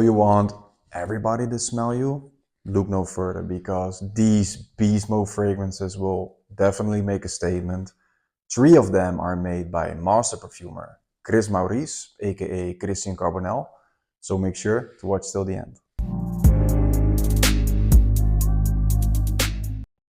You want everybody to smell you? Look no further, because these beast mode fragrances will definitely make a statement. 3 of them are made by master perfumer Chris Maurice, aka Christian Carbonell, so make sure to watch till the end.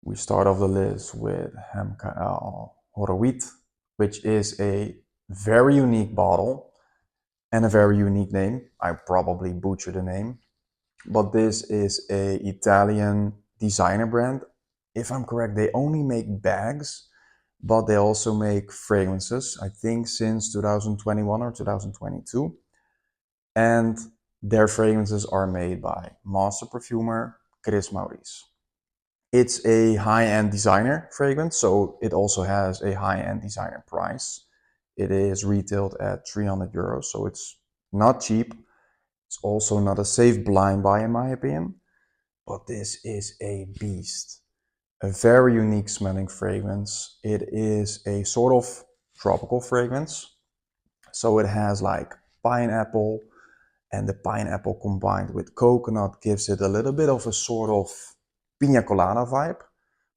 We start off the list with Hemcael Horruit, which is a very unique bottle and a very unique name. I probably butchered the name, but this is a Italian designer brand. If I'm correct, they only make bags, but they also make fragrances, I think since 2021 or 2022. And their fragrances are made by master perfumer Chris Maurice. It's a high-end designer fragrance, so it also has a high-end designer price. It is retailed at 300 euros, so it's not cheap. It's also not a safe blind buy in my opinion, but this is a beast. A very unique smelling fragrance. It is a sort of tropical fragrance. So it has like pineapple, and the pineapple combined with coconut gives it a little bit of a sort of pina colada vibe,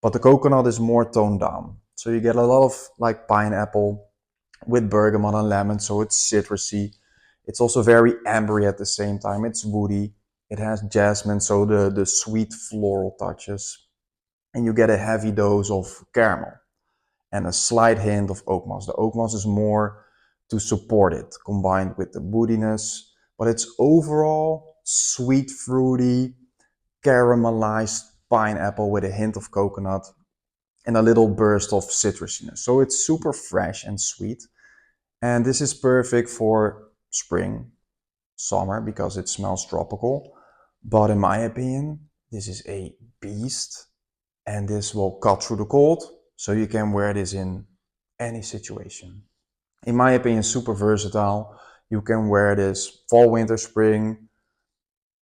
but the coconut is more toned down. So you get a lot of like pineapple with bergamot and lemon, so it's citrusy. It's also very ambery at the same time. It's woody. It has jasmine, so the sweet floral touches. And you get a heavy dose of caramel and a slight hint of oak moss. The oak moss is more to support it, combined with the woodiness, but it's overall sweet, fruity, caramelized pineapple with a hint of coconut and a little burst of citrusiness. So it's super fresh and sweet. And this is perfect for spring, summer, because it smells tropical. But in my opinion, this is a beast, and this will cut through the cold, so you can wear this in any situation. In my opinion, super versatile. You can wear this fall, winter, spring,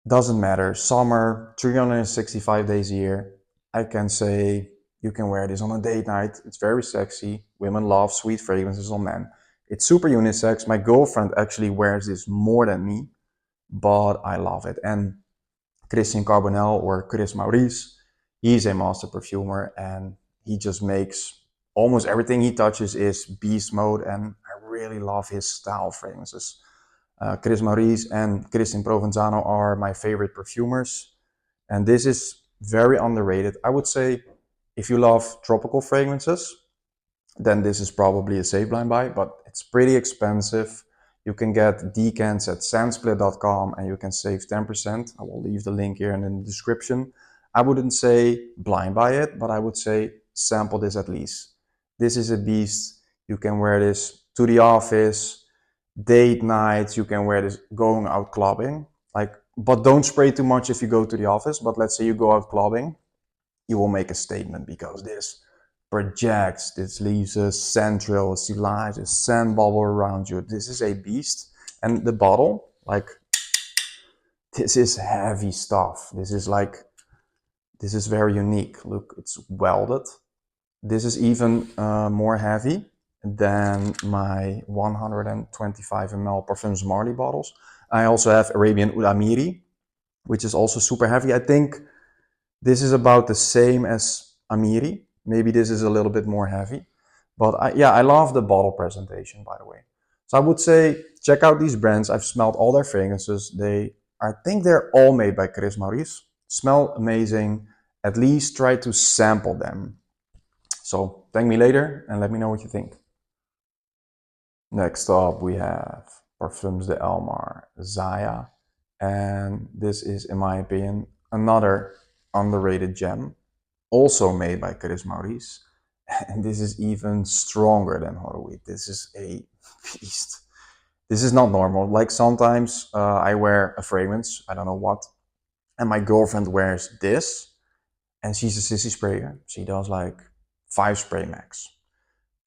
doesn't matter. Summer, 365 days a year. I can say you can wear this on a date night. It's very sexy. Women love sweet fragrances on men. It's super unisex. My girlfriend actually wears this more than me, but I love it. And Christian Carbonell, or Chris Maurice, he's a master perfumer, and he just makes almost everything he touches is beast mode, and I really love his style fragrances. Chris Maurice and Christian Provenzano are my favorite perfumers, and this is very underrated. I would say if you love tropical fragrances, then this is probably a safe blind buy, but it's pretty expensive. You can get decants at sandsplit.com and you can save 10%. I will leave the link here in the description. I wouldn't say blind buy it, but I would say sample this at least. This is a beast. You can wear this to the office, date nights, you can wear this going out clubbing. But don't spray too much if you go to the office. But let's say you go out clubbing, you will make a statement, because this projects, this leaves a scent trail, a silage, a scent bubble around you. This is a beast. And the bottle, this is heavy stuff. This is very unique. Look, it's welded. This is even more heavy than my 125 ml Parfums Marley bottles. I also have Arabian Udamiri, which is also super heavy. I think this is about the same as Amiri. Maybe this is a little bit more heavy. But I love the bottle presentation, by the way. So I would say check out these brands. I've smelled all their fragrances. I think they're all made by Chris Maurice. Smell amazing. At least try to sample them. So thank me later and let me know what you think. Next up we have Parfums de Elmar Zaya. And this is, in my opinion, another underrated gem. Also made by Chris Maurice. And this is even stronger than Horruit. This is a beast. This is not normal. Like sometimes I wear a fragrance, I don't know what, and my girlfriend wears this, and she's a sissy sprayer. She does like 5 spray max.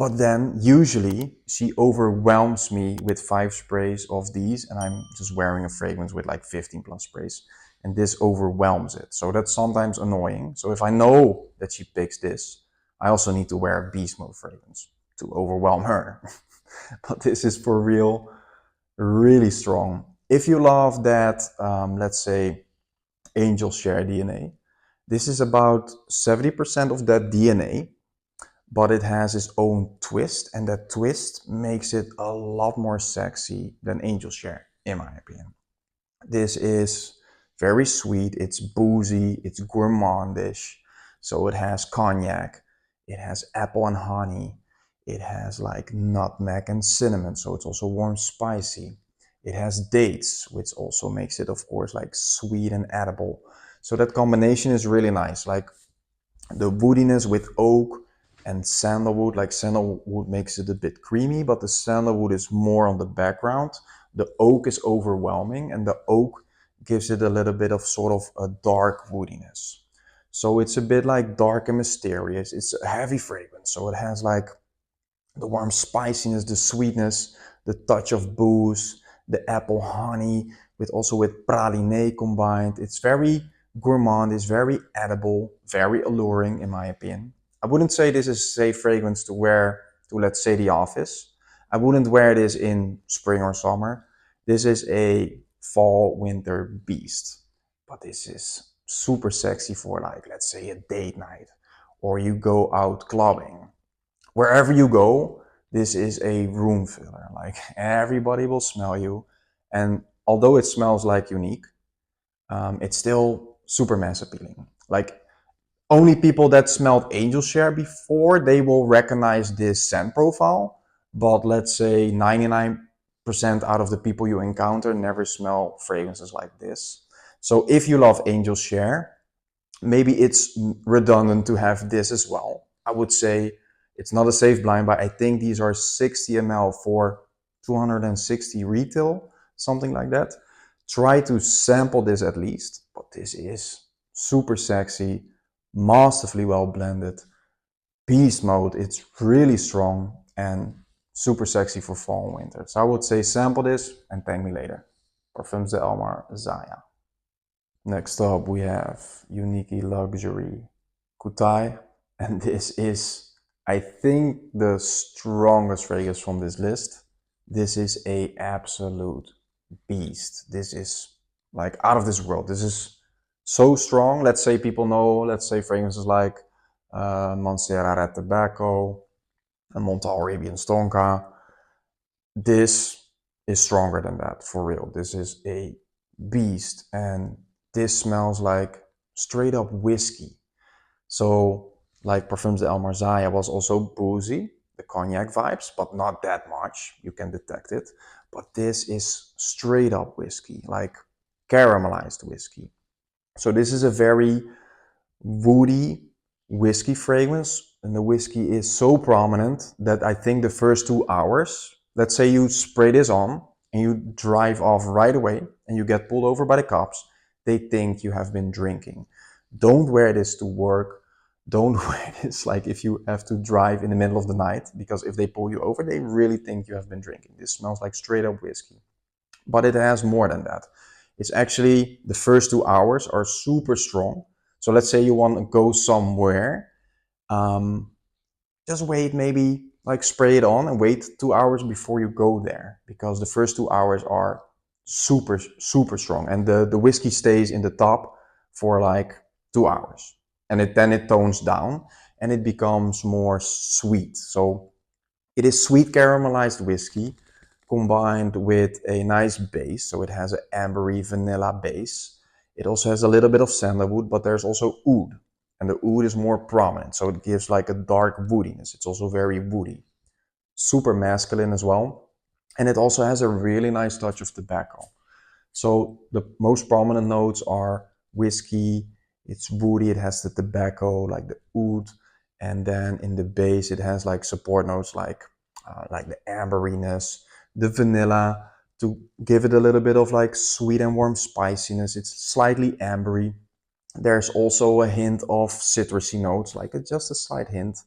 But then usually she overwhelms me with 5 sprays of these, and I'm just wearing a fragrance with like 15 plus sprays, and this overwhelms it. So that's sometimes annoying. So if I know that she picks this, I also need to wear a beast mode fragrance to overwhelm her. But this is for real, really strong. If you love that, let's say, angel share DNA, this is about 70% of that DNA, but it has its own twist, and that twist makes it a lot more sexy than angel share, in my opinion. This is very sweet, it's boozy, it's gourmandish. So it has cognac, it has apple and honey, it has like nutmeg and cinnamon, so it's also warm spicy. It has dates, which also makes it, of course, like sweet and edible. So that combination is really nice. Like the woodiness with oak and sandalwood, like sandalwood makes it a bit creamy, but the sandalwood is more on the background. The oak is overwhelming, and the oak gives it a little bit of sort of a dark woodiness. So it's a bit like dark and mysterious. It's a heavy fragrance, so it has like the warm spiciness, the sweetness, the touch of booze, the apple honey, with also with praline combined. It's very gourmand, it's very edible, very alluring in my opinion. I wouldn't say this is a safe fragrance to wear to, let's say, the office. I wouldn't wear this in spring or summer. This is a fall winter beast, but this is super sexy for, like, let's say, a date night, or you go out clubbing. Wherever you go, this is a room filler. Like, everybody will smell you. And although it smells like unique, it's still super mass appealing. Like, only people that smelled angel share before, they will recognize this scent profile. But let's say 99% out of the people you encounter never smell fragrances like this. So if you love angel share, maybe it's redundant to have this as well. I would say it's not a safe blind, but I think these are 60 ml for 260 retail, something like that. Try to sample this at least, but this is super sexy, masterfully well blended, beast mode. It's really strong and super sexy for fall and winter. So I would say sample this and thank me later. Parfums de Elmar Zaya. Next up we have Unique Luxury Kutay, and this is, I think, the strongest fragrance from this list. This is a absolute beast. This is like out of this world. This is so strong. Let's say people know, let's say, fragrances like Montserrat Red Tobacco and Montal Arabian Stonka. This is stronger than that, for real. This is a beast, and this smells like straight up whiskey. So, like Parfums de Elmar Zaya was also boozy, the cognac vibes, but not that much. You can detect it. But this is straight up whiskey, like caramelized whiskey. So this is a very woody whiskey fragrance, and the whiskey is so prominent that I think the first 2 hours, let's say you spray this on and you drive off right away and you get pulled over by the cops, they think you have been drinking. Don't wear this to work. Don't wear this like if you have to drive in the middle of the night, because if they pull you over, they really think you have been drinking. This smells like straight up whiskey. But it has more than that. It's actually, the first 2 hours are super strong. So let's say you want to go somewhere, um, just wait, maybe like spray it on and wait 2 hours before you go there, because the first 2 hours are super, super strong. And the whiskey stays in the top for like 2 hours. And then it tones down and it becomes more sweet. So it is sweet caramelized whiskey combined with a nice base. So it has an ambery vanilla base. It also has a little bit of sandalwood, but there's also oud. And the oud is more prominent, so it gives like a dark woodiness. It's also very woody. Super masculine as well. And it also has a really nice touch of tobacco. So the most prominent notes are whiskey, it's woody, it has the tobacco, like the oud. And then in the base, it has like support notes like the amberiness, the vanilla, to give it a little bit of like sweet and warm spiciness. It's slightly ambery. There's also a hint of citrusy notes, like just a slight hint,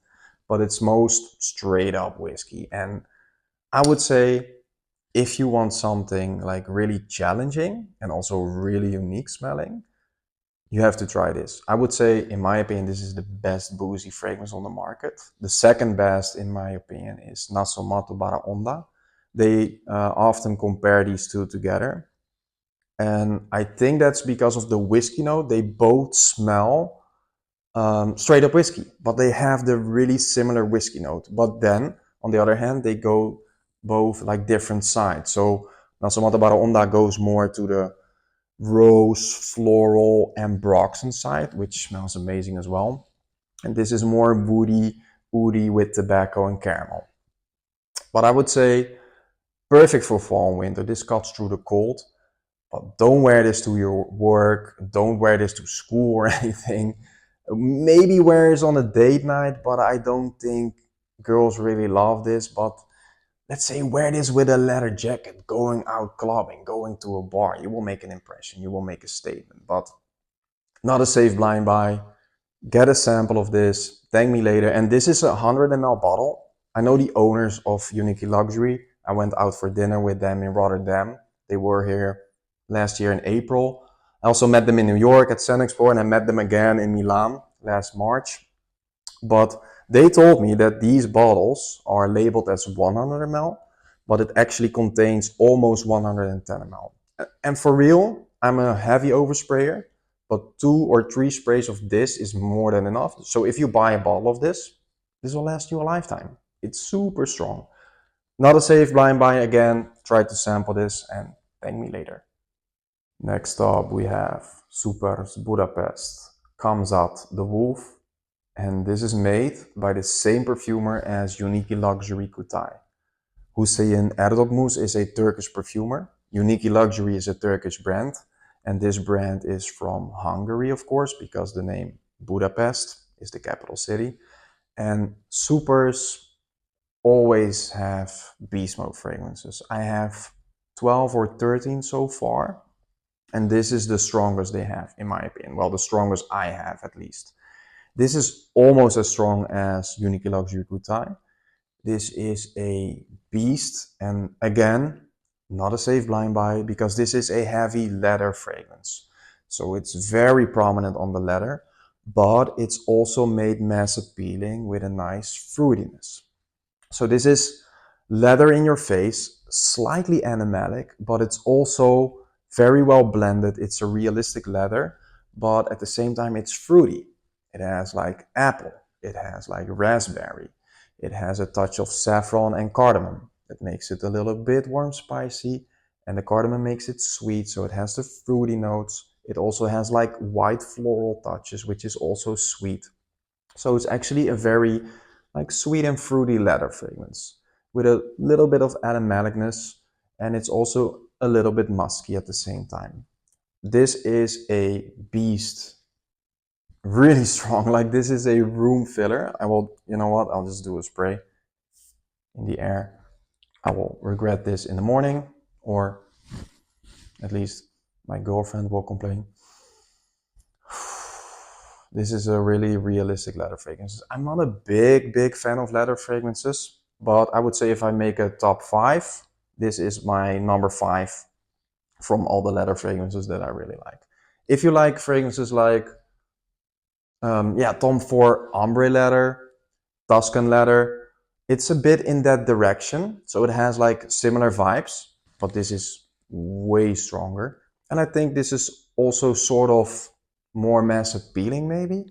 but it's most straight up whiskey. And I would say if you want something like really challenging and also really unique smelling, you have to try this. I would say, in my opinion, this is the best boozy fragrance on the market. The second best, in my opinion, is Nasomato Bara Onda. They often compare these two together. And I think that's because of the whiskey note. They both smell straight up whiskey, but they have the really similar whiskey note. But then, on the other hand, they go both like different sides. So Nasamata Bara Onda goes more to the rose, floral, and Broxton side, which smells amazing as well. And this is more woody with tobacco and caramel. But I would say perfect for fall and winter. This cuts through the cold. But don't wear this to your work. Don't wear this to school or anything. Maybe wear this on a date night, but I don't think girls really love this. But let's say wear this with a leather jacket, going out clubbing, going to a bar. You will make an impression. You will make a statement. But not a safe blind buy. Get a sample of this. Thank me later. And this is a 100 ml bottle. I know the owners of Unique Luxury. I went out for dinner with them in Rotterdam. They were here last year in April. I also met them in New York at Sun Expo, and I met them again in Milan last March. But they told me that these bottles are labeled as 100 ml, but it actually contains almost 110 ml. And for real, I'm a heavy oversprayer, but 2 or 3 sprays of this is more than enough. So if you buy a bottle of this, this will last you a lifetime. It's super strong. Not a safe blind buy again. Try to sample this and thank me later. Next up we have Superz Budapest KHAMZAT the Wolf. And this is made by the same perfumer as Unique Luxury Kutay. Hüseyin Erdogmuz is a Turkish perfumer. Unique Luxury is a Turkish brand. And this brand is from Hungary, of course, because the name Budapest is the capital city. And Superz always have beast mode fragrances. I have 12 or 13 so far. And this is the strongest they have, in my opinion. Well, the strongest I have, at least. This is almost as strong as Unique Luxury Kutay. This is a beast, and again, not a safe blind buy because this is a heavy leather fragrance. So it's very prominent on the leather, but it's also made mass appealing with a nice fruitiness. So this is leather in your face, slightly animalic, but it's also very well blended. It's a realistic leather, but at the same time, it's fruity. It has like apple, it has like raspberry, it has a touch of saffron and cardamom. That makes it a little bit warm spicy, and the cardamom makes it sweet, so it has the fruity notes. It also has like white floral touches, which is also sweet. So it's actually a very like sweet and fruity leather fragrance with a little bit of animalicness, and it's also a little bit musky at the same time. This is a beast, really strong. Like this is a room filler. I will, you know what? I'll just do a spray in the air. I will regret this in the morning, or at least my girlfriend will complain. This is a really realistic leather fragrance. I'm not a big fan of leather fragrances, but I would say if I make a top 5, this is my number 5 from all the leather fragrances that I really like. If you like fragrances like Tom Ford ombre leather, Tuscan leather, it's a bit in that direction. So it has like similar vibes, but this is way stronger. And I think this is also sort of more mass appealing maybe,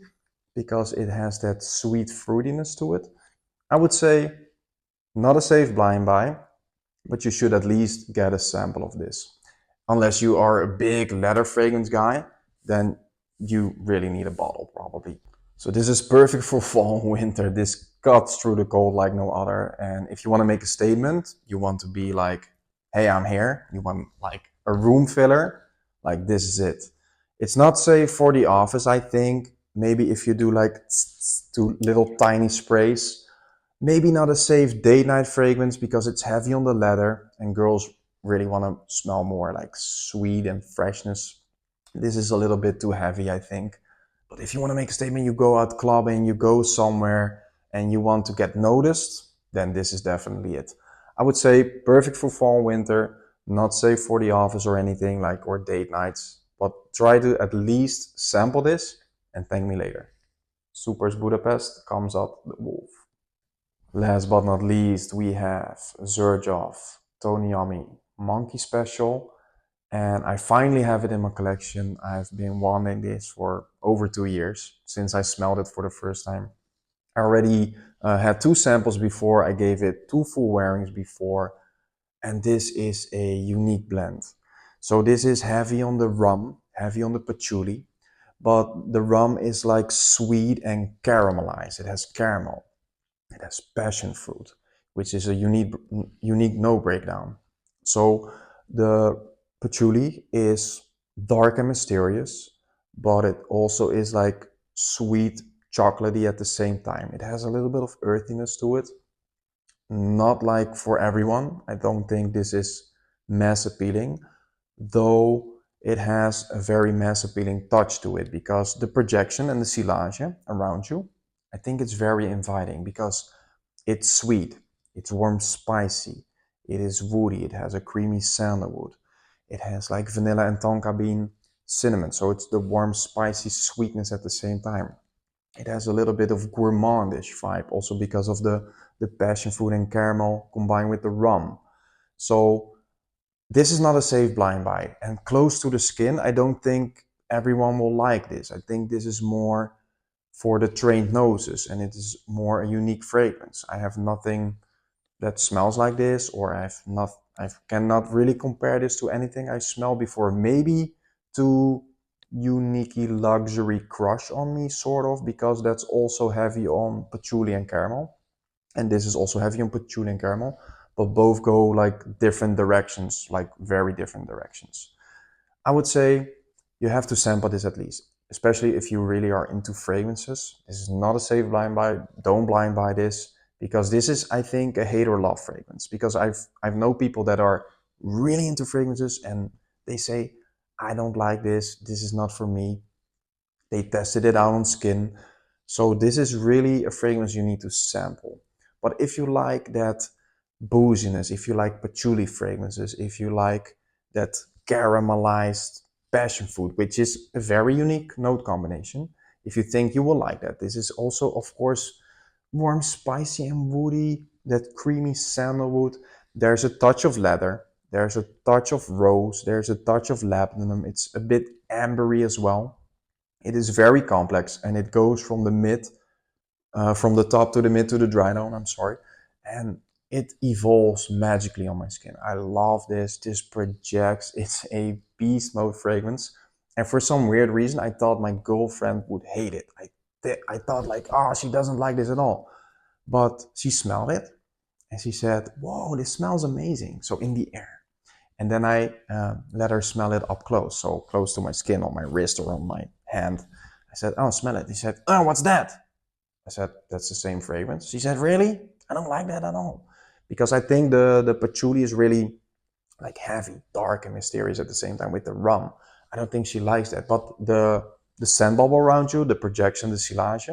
because it has that sweet fruitiness to it. I would say not a safe blind buy, but you should at least get a sample of this. Unless you are a big leather fragrance guy, then you really need a bottle probably. So this is perfect for fall and winter. This cuts through the cold like no other. And if you want to make a statement, you want to be like, hey, I'm here. You want like a room filler, like this is it. It's not safe for the office, I think. Maybe if you do like 2 little tiny sprays. Maybe not a safe date night fragrance because it's heavy on the leather and girls really want to smell more like sweet and freshness. This is a little bit too heavy, I think. But if you want to make a statement, you go out clubbing, you go somewhere and you want to get noticed, then this is definitely it. I would say perfect for fall, winter, not safe for the office or anything like or date nights, but try to at least sample this and thank me later. Superz Budapest KHAMZAT the Wolf. Last but not least, we have Xerjoff Tony Iommi Monkey Special. and I finally have it in my collection. I've been wanting this for over 2 years since I smelled it for the first time. I already had 2 samples before, I gave it 2 full wearings before, and this is a unique blend. So this is heavy on the rum, heavy on the patchouli, but the rum is like sweet and caramelized. It has caramel, it has passion fruit, which is a unique no breakdown. So the patchouli is dark and mysterious, but it also is like sweet, chocolatey at the same time. It has a little bit of earthiness to it. Not like for everyone. I don't think this is mass appealing, though it has a very mass appealing touch to it because the projection and the silage around you, I think it's very inviting because it's sweet, it's warm spicy, it is woody, it has a creamy sandalwood, it has like vanilla and tonka bean cinnamon, so it's the warm spicy sweetness at the same time. It has a little bit of gourmandish vibe also because of the passion fruit and caramel combined with the rum. So this is not a safe blind buy, and close to the skin, I don't think everyone will like this. I think this is more for the trained noses, and it is more a unique fragrance. I have nothing that smells like this, or I cannot really compare this to anything I smelled before. Maybe to Unique Luxury Crush on Me, sort of, because that's also heavy on patchouli and caramel, and this is also heavy on patchouli and caramel, but both go like different directions, like very different directions. I would say you have to sample this at least, especially if you really are into fragrances. This is not a safe blind buy. Don't blind buy this because this is, I think, a hate or love fragrance. Because I've known people that are really into fragrances and they say, I don't like this. This is not for me. They tested it out on skin. So this is really a fragrance you need to sample. But if you like that booziness, if you like patchouli fragrances, if you like that caramelized passion fruit, which is a very unique note combination, if you think you will like that, this is also, of course, warm, spicy, and woody, that creamy sandalwood. There's a touch of leather, there's a touch of rose, there's a touch of labdanum. It's a bit ambery as well. It is very complex and it goes from the mid, from the top to the mid to the dry zone, I'm sorry. And it evolves magically on my skin. I love this. This projects. It's a beast mode fragrance. And for some weird reason, I thought my girlfriend would hate it. I thought like, oh, she doesn't like this at all. But she smelled it and she said, whoa, this smells amazing. So in the air. And then I let her smell it up close, so close to my skin, on my wrist or on my hand. I said, oh, smell it. She said, oh, what's that? I said, that's the same fragrance. She said, really? I don't like that at all. Because I think the patchouli is really like heavy, dark, and mysterious at the same time with the rum. I don't think she likes that. But the scent bubble around you, the projection, the silage,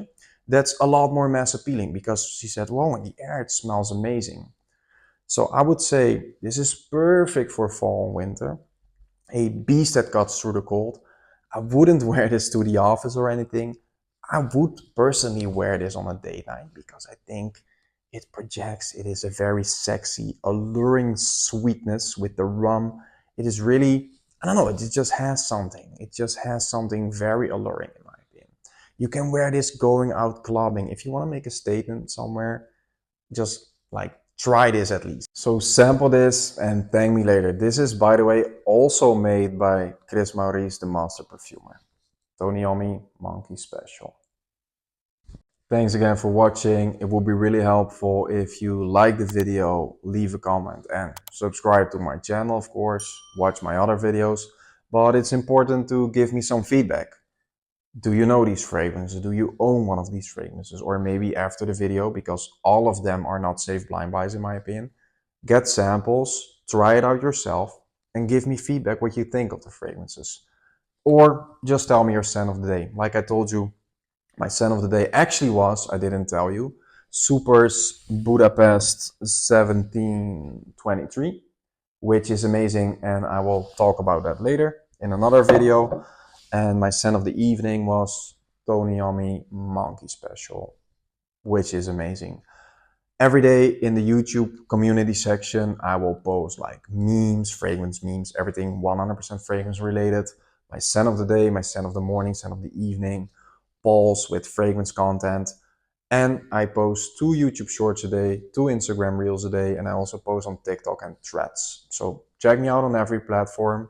that's a lot more mass appealing because she said, whoa, in the air it smells amazing. So I would say this is perfect for fall and winter. A beast that cuts through the cold. I wouldn't wear this to the office or anything. I would personally wear this on a date night because I think it projects, it is a very sexy, alluring sweetness with the rum. It is really, I don't know, it just has something. It just has something very alluring in my opinion. You can wear this going out clubbing. If you want to make a statement somewhere, just like try this at least. So sample this and thank me later. This is, by the way, also made by Chris Maurice, the master perfumer. Iommi Monkey Special. Thanks again for watching. It would be really helpful if you like the video, leave a comment and subscribe to my channel, of course. Watch my other videos. But it's important to give me some feedback. Do you know these fragrances? Do you own one of these fragrances? Or maybe after the video, because all of them are not safe blind buys in my opinion, get samples, try it out yourself, and give me feedback what you think of the fragrances. Or just tell me your scent of the day. Like I told you, my scent of the day actually was, I didn't tell you, Superz Budapest 1723, which is amazing, and I will talk about that later in another video. And my scent of the evening was Iommi Monkey Special, which is amazing. Every day in the YouTube community section, I will post like memes, fragrance memes, everything 100% fragrance related. My scent of the day, my scent of the morning, scent of the evening, polls with fragrance content. And I post 2 YouTube shorts a day, 2 Instagram reels a day, and I also post on TikTok and Threads. So check me out on every platform.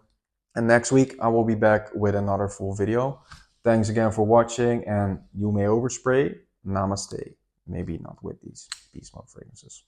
And next week I will be back with another full video. Thanks again for watching, and you may overspray. Namaste. Maybe not with these beast mode fragrances.